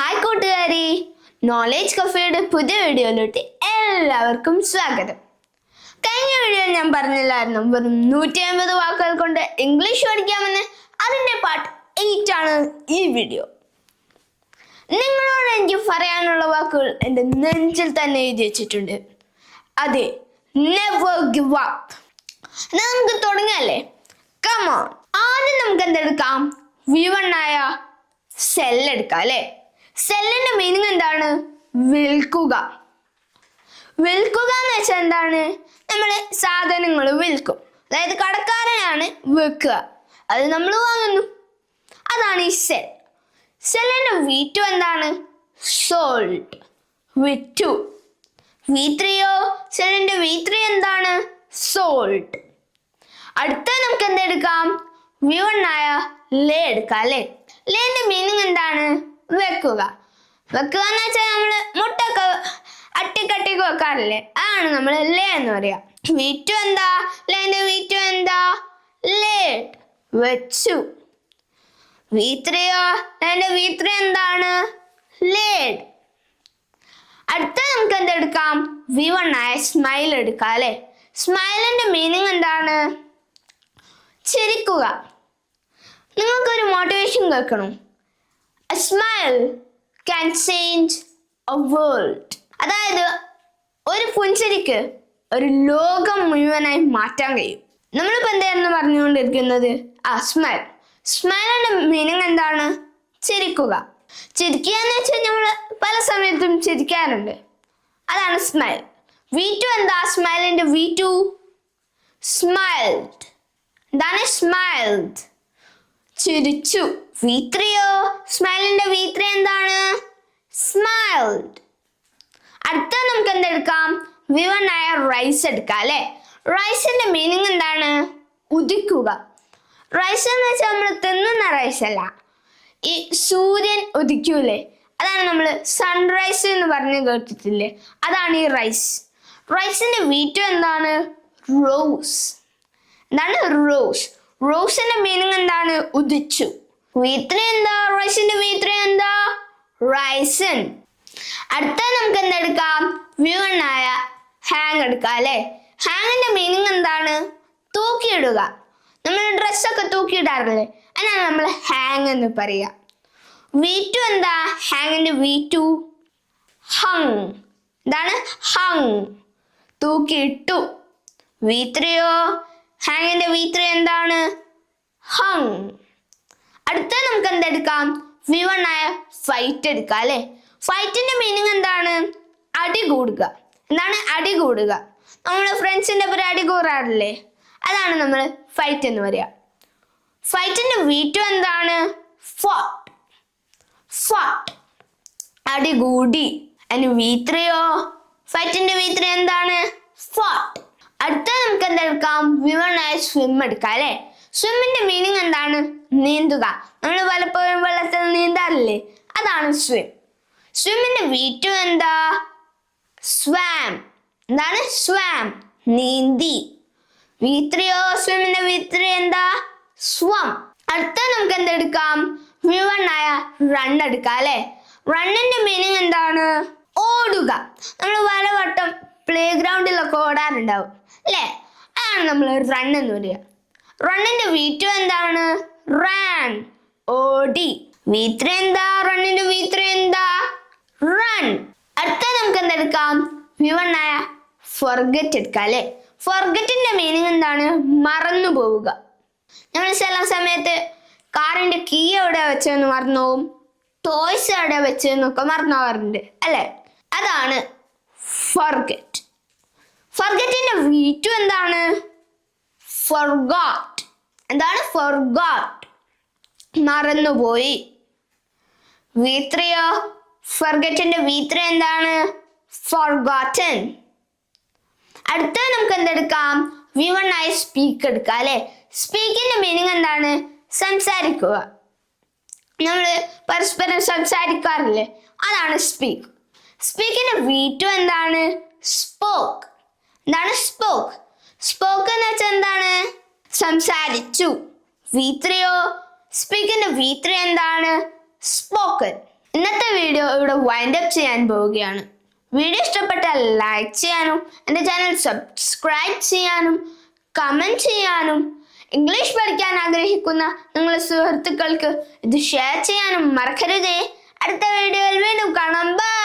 Hi കൂട്ടുകാരി, knowledge കഫേയുടെ പുതിയ വീഡിയോയിലോട്ട് എല്ലാവർക്കും സ്വാഗതം. കഴിഞ്ഞ വീഡിയോയിൽ ഞാൻ പറഞ്ഞില്ലായിരുന്നു വെറും 150 വാക്കുകൾ കൊണ്ട് ഇംഗ്ലീഷ് പഠിക്കാമെന്ന്. അതിൻ്റെ പാർട്ട് 8 ആണ് ഈ വീഡിയോ. നിങ്ങളോട് എനിക്ക് പറയാനുള്ള വാക്കുകൾ എൻ്റെ നെഞ്ചിൽ തന്നെ എഴുതി വെച്ചിട്ടുണ്ട്. അതെ, നെവർ ഗിവ് അപ്പ്. നമുക്ക് തുടങ്ങല്ലേ? Come on. ആദ്യം നമുക്ക് എന്തെടുക്കാം? V1 ആയ സെൽ എടുക്കാം അല്ലേ? സെല്ലിന്റെ മീനിങ് എന്താണ്? വിൽക്കുക. വിൽക്കുക എന്ന് വെച്ചാൽ എന്താണ്? നമ്മൾ സാധനങ്ങൾ വിൽക്കും, അതായത് കടക്കാരനാണ് വിൽക്കുക, അത് നമ്മൾ വാങ്ങുന്നു, അതാണ് ഈ സെൽ. സെല്ലിന്റെ V2 എന്താണ്? സോൾഡ്, വിറ്റു. V3യോ? സെല്ലിന്റെ V3 എന്താണ്? സോൾഡ്. അടുത്ത നമുക്ക് എന്തെടുക്കാം? V1 ആയ ലേ എടുക്കാം അല്ലേ? ലേന്റെ മീനിങ് എന്താണ്? വെക്കുക. വെക്കുക എന്ന് വെച്ചാൽ നമ്മള് മുട്ടൊക്കെ അട്ടിക്കട്ടിക്ക് വെക്കാറില്ലേ, അതാണ് നമ്മൾ ലേ എന്ന് പറയാ. V2 എന്താ? ലേന്റെ V2 എന്താ? ലേഡ്, വെച്ചു. V3യോ? ലേന്റെ V3 എന്താണ്? ലേഡ്. അടുത്ത നമുക്ക് എന്തെടുക്കാം? V1 ആയ സ്മൈൽ എടുക്കാം അല്ലെ? സ്മൈലിന്റെ മീനിങ് എന്താണ്? ചിരിക്കുക. നിങ്ങൾക്കൊരു മോട്ടിവേഷൻ കേൾക്കണം. A smile can change a world. അതായത് ഒരു പുഞ്ചിരിക്ക് ഒരു ലോകം മുഴുവനായി മാറ്റാൻ കഴിയും. നമ്മളിപ്പോൾ എന്തായിരുന്നു പറഞ്ഞുകൊണ്ടിരിക്കുന്നത്? സ്മൈൽ. സ്മൈലിന്റെ മീനിങ് എന്താണ്? ചിരിക്കുക. ചിരിക്കുക എന്ന് വെച്ചാൽ നമ്മൾ പല സമയത്തും ചിരിക്കാറുണ്ട്, അതാണ് സ്മൈൽ. V2 എന്താ? സ്മൈലിന്റെ V2 സ്മൈൽഡ്. എന്താണ്? സ്മൈൽഡ്, ചിരിച്ചു. V3യോ? സ്മൈലിന്റെ V3 എന്താണ്? സ്മൈൽഡ്. അടുത്ത നമുക്ക് എന്തെടുക്കാം? V1 ആയ റൈസ് എടുക്കാം അല്ലെ? റൈസിന്റെ മീനിങ് എന്താണ്? ഉദിക്കുക. റൈസ് എന്ന് വെച്ചാൽ നമ്മൾ തിന്നുന്ന റൈസ് അല്ല, ഈ സൂര്യൻ ഉദിക്കൂലേ, അതാണ് നമ്മൾ സൺറൈസ് എന്ന് പറഞ്ഞു കേട്ടിട്ടില്ലേ, അതാണ് ഈ റൈസ്. റൈസിന്റെ V2 എന്താണ്? റോസ്. എന്താണ്? റോസ്. റോസിന്റെ മീനിങ് എന്താണ്? ഉദിച്ചു. V3 എന്താ? റൈസിന്റെ V3 എന്താ? റൈസൻ. അടുത്ത നമുക്ക് എന്തെടുക്കാം? V1 ആയ ഹാങ് എടുക്കാം അല്ലെ? ഹാങ്ങിന്റെ മീനിങ് എന്താണ്? തൂക്കിയിടുക. നമ്മൾ ഡ്രസ്സൊക്കെ തൂക്കിയിടാറില്ലേ, അതിനാണ് നമ്മൾ ഹാങ് എന്ന് പറയുക. V2 എന്താ? ഹാങ്ങിന്റെ V2 ഹങ്. എന്താണ്? ഹങ്, തൂക്കിയിട്ടു. V3യോ? ഹാങ്ങിന്റെ V3 എന്താണ്? ഹങ്. അടുത്ത നമുക്ക് എന്തെടുക്കാം? V1 ആയ ഫൈറ്റ് എടുക്കാം അല്ലെ? ഫൈറ്റിന്റെ മീനിങ് എന്താണ്? അടികൂടുക. എന്താണ്? അടികൂടുക. നമ്മൾ ഫ്രണ്ട്സിന്റെ പേര് അടികൂടാറില്ലേ, അതാണ് നമ്മൾ ഫൈറ്റ് എന്ന് പറയാ. ഫൈറ്റിന്റെ V2 എന്താണ്? ഫോട്ട്. ഫോട്ട്, അടികൂടി. അതിന് V3യോ? ഫൈറ്റിന്റെ V3 എന്താണ്? ഫോട്ട്. അടുത്ത നമുക്ക് എന്തെടുക്കാം? V1 ആയ സ്വിം എടുക്കാം അല്ലെ? സ്വിമ്മിന്റെ മീനിങ് എന്താണ്? നീന്തുക. നമ്മൾ പലപ്പോഴും വെള്ളത്തിൽ നീന്താറില്ലേ, അതാണ് സ്വിം. സ്വിമ്മിന്റെ V2 എന്താ? സ്വാം. എന്താണ്? സ്വാം, നീന്തി. V3യോ? സ്വിമ്മിന്റെ V3 എന്താ? സ്വം. അടുത്ത നമുക്ക് എന്തെടുക്കാം? V1 ആയ റൺ എടുക്കാം അല്ലെ? റണ്ണിന്റെ മീനിങ് എന്താണ്? ഓടുക. നമ്മൾ പലവട്ടം പ്ലേ ഗ്രൗണ്ടിലൊക്കെ ഓടാറുണ്ടാവും അല്ലേ, അതാണ് നമ്മൾ റൺ എന്ന് പറയുക. റണ്ണിന്റെ V2 എന്താണ്? റാൻ, ഓടി. V3 എന്താ? റണ്ണിന്റെ V3 എന്താ? റൺ. അടുത്ത നമുക്ക് എന്തെടുക്കാം? V1 ആയ ഫൊർഗെറ്റ് എടുക്കാം അല്ലെ? ഫൊർഗെറ്റിന്റെ മീനിങ് എന്താണ്? മറന്നു പോവുക. നമ്മൾ ചില സമയത്ത് കാറിന്റെ കീ എവിടെ വെച്ചെന്ന് മറന്നു പോവും, ടോയ്സ് എവിടെ വെച്ചെന്നൊക്കെ മറന്നു പോകാറുണ്ട് അല്ലെ, അതാണ് ഫൊർഗെറ്റ്. ഫൊർഗെറ്റിന്റെ V2 എന്താണ്? forgot. എന്താണ്? forgot, മറന്നുപോയി. V3യോ? ഫൊർഗെറ്റിന്റെ V3 എന്താണ്? forgotten. അടുത്ത നമുക്ക് എന്തെടുക്കാം? V1 ആയി സ്പീക്ക് എടുക്കാം അല്ലെ? സ്പീക്കിന്റെ മീനിങ് എന്താണ്? സംസാരിക്കുക. നമ്മൾ പരസ്പരം സംസാരിക്കാറില്ലേ, അതാണ് സ്പീക്ക്. സ്പീക്കിന്റെ V2 എന്താണ്? സ്പോക്ക്. എന്താണ്? സ്പോക്ക്. സ്പോക്ക് എന്ന് വെച്ചാൽ എന്താണ്? സംസാരിച്ചു. V3യോ? സ്പീക്കിന്റെ V3 എന്താണ്? സ്പോക്കൻ. ഇന്നത്തെ വീഡിയോ ഇവിടെ വൈൻഡ് അപ്പ് ചെയ്യാൻ പോവുകയാണ്. വീഡിയോ ഇഷ്ടപ്പെട്ടാൽ ലൈക്ക് ചെയ്യാനും എൻ്റെ ചാനൽ സബ്സ്ക്രൈബ് ചെയ്യാനും കമൻറ്റ് ചെയ്യാനും ഇംഗ്ലീഷ് പഠിക്കാൻ ആഗ്രഹിക്കുന്ന നിങ്ങളുടെ സുഹൃത്തുക്കൾക്ക് ഇത് ഷെയർ ചെയ്യാനും മറക്കരുതേ. അടുത്ത വീഡിയോയിൽ വീണ്ടും കാണാം. ബൈ.